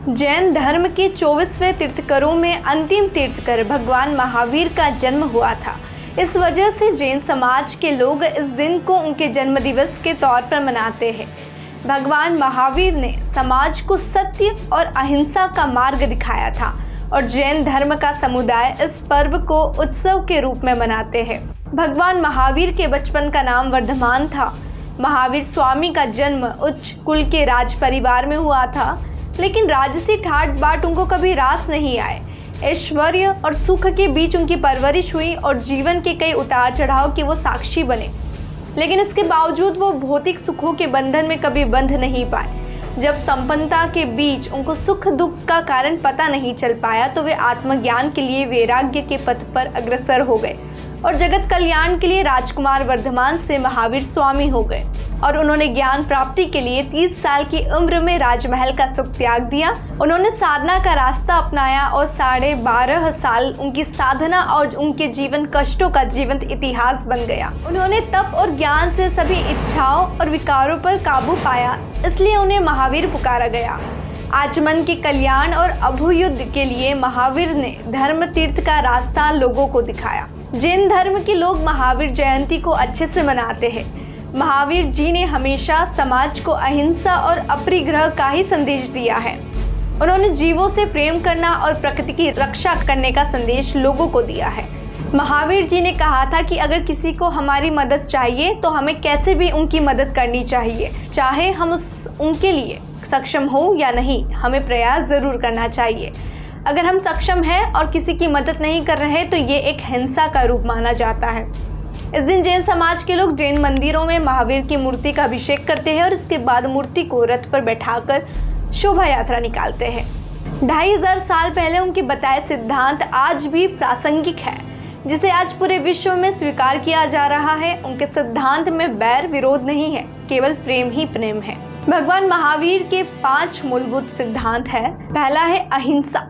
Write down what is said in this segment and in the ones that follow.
जैन धर्म के 24वें तीर्थंकरों में अंतिम तीर्थंकर भगवान महावीर का जन्म हुआ था। इस वजह से जैन समाज के लोग इस दिन को उनके जन्मदिवस के तौर पर मनाते हैं। भगवान महावीर ने समाज को सत्य और अहिंसा का मार्ग दिखाया था और जैन धर्म का समुदाय इस पर्व को उत्सव के रूप में मनाते हैं। भगवान महावीर के बचपन का नाम वर्धमान था। महावीर स्वामी का जन्म उच्च कुल के राज परिवार में हुआ था, लेकिन राजसी ठाट बाट उनको कभी रास नहीं आए। ऐश्वर्य और सुख के बीच उनकी परवरिश हुई और जीवन के कई उतार चढ़ाव के वो साक्षी बने, लेकिन इसके बावजूद वो भौतिक सुखों के बंधन में कभी बंध नहीं पाए। जब संपन्नता के बीच उनको सुख दुख का कारण पता नहीं चल पाया तो वे आत्मज्ञान के लिए वैराग्य के पथ पर अग्रसर हो गए और जगत कल्याण के लिए राजकुमार वर्धमान से महावीर स्वामी हो गए और उन्होंने ज्ञान प्राप्ति के लिए 30 साल की उम्र में राजमहल का सुख त्याग दिया। उन्होंने साधना का रास्ता अपनाया और 12.5 साल उनकी साधना और उनके जीवन कष्टों का जीवंत इतिहास बन गया। उन्होंने तप और ज्ञान से सभी इच्छाओं और विकारों पर काबू पाया, इसलिए उन्हें महावीर पुकारा गया। आचमन के कल्याण और अभुयुद्ध के लिए महावीर ने धर्म तीर्थ का रास्ता लोगों को दिखाया। जैन धर्म के लोग महावीर जयंती को अच्छे से मनाते हैं। महावीर जी ने हमेशा समाज को अहिंसा और अपरिग्रह का ही संदेश दिया है। उन्होंने जीवों से प्रेम करना और प्रकृति की रक्षा करने का संदेश लोगों को दिया है। महावीर जी ने कहा था कि अगर किसी को हमारी मदद चाहिए तो हमें कैसे भी उनकी मदद करनी चाहिए, चाहे हम उनके लिए सक्षम हो या नहीं, हमें प्रयास जरूर करना चाहिए। अगर हम सक्षम हैं और किसी की मदद नहीं कर रहे तो ये एक हिंसा का रूप माना जाता है। इस दिन जैन समाज के लोग जैन मंदिरों में महावीर की मूर्ति का अभिषेक करते हैं और इसके बाद मूर्ति को रथ पर बैठाकर शोभा यात्रा निकालते हैं। 2500 साल पहले उनके बताए सिद्धांत आज भी प्रासंगिक है, जिसे आज पूरे विश्व में स्वीकार किया जा रहा है। उनके सिद्धांत में बैर विरोध नहीं है, केवल प्रेम ही प्रेम है। भगवान महावीर के 5 मूलभूत सिद्धांत है। पहला है अहिंसा।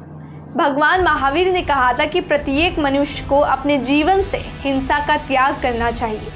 भगवान महावीर ने कहा था कि प्रत्येक मनुष्य को अपने जीवन से हिंसा का त्याग करना चाहिए।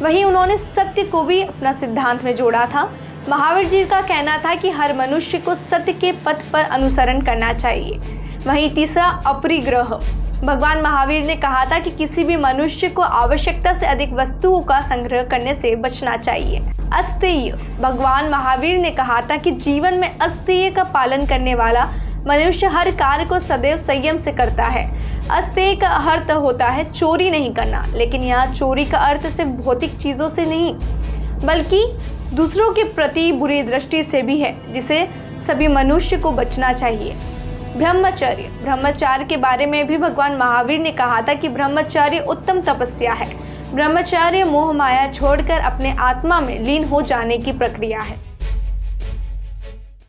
वहीं उन्होंने सत्य को भी अपना सिद्धांत में जोड़ा था। महावीर जी का कहना था कि हर मनुष्य को सत्य के पथ पर अनुसरण करना चाहिए। वहीं तीसरा अपरिग्रह। भगवान महावीर ने कहा था कि किसी भी मनुष्य को आवश्यकता से अधिक वस्तुओं का संग्रह करने से बचना चाहिए। अस्तेय। भगवान महावीर ने कहा था कि जीवन में अस्तेय का पालन करने वाला मनुष्य हर कार्य को सदैव संयम से करता है। अस्तेय का अर्थ होता है चोरी नहीं करना, लेकिन यहाँ चोरी का अर्थ सिर्फ भौतिक चीज़ों से नहीं, बल्कि दूसरों के प्रति बुरी दृष्टि से भी है, जिसे सभी मनुष्य को बचना चाहिए। ब्रह्मचर्य। ब्रह्मचर्य के बारे में भी भगवान महावीर ने कहा था कि ब्रह्मचर्य उत्तम तपस्या है। ब्रह्मचर्य मोह माया छोड़कर अपने आत्मा में लीन हो जाने की प्रक्रिया है।